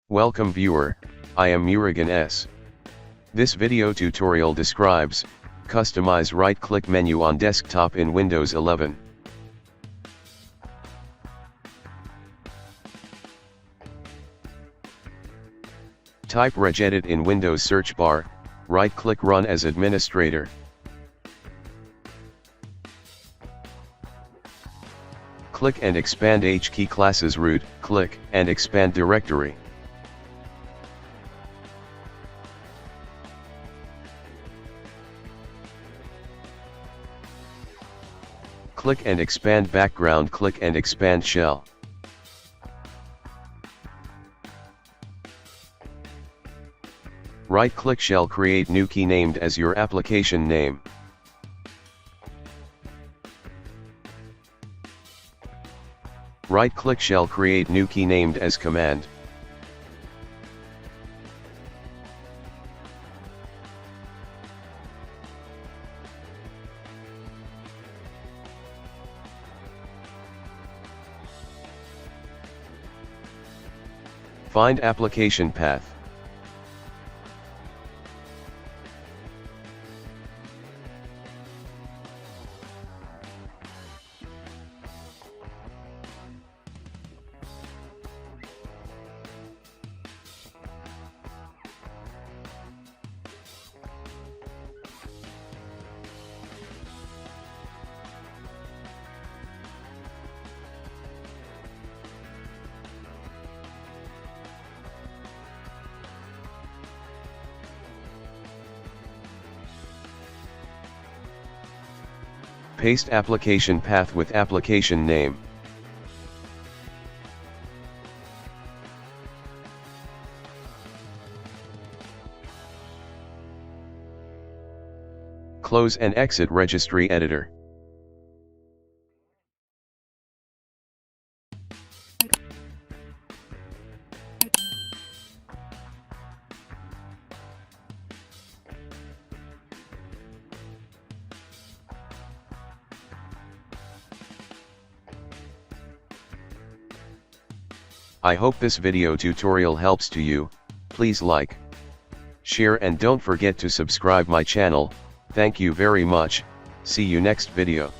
Welcome viewer, I am Murugan S. This video tutorial describes, customize right-click menu on desktop in Windows 11. Type regedit in Windows search bar, right-click Run as administrator. Click and expand HKey classes root, click and expand directory. Click and expand background, click and expand shell. Right-click shell, create new key named as your application name. Right-click shell, create new key named as command. Find application path. Paste application path with application name. Close and exit Registry editor. I hope this video tutorial helps to you. Please like, share and don't forget to subscribe my channel. Thank you very much. See you next video.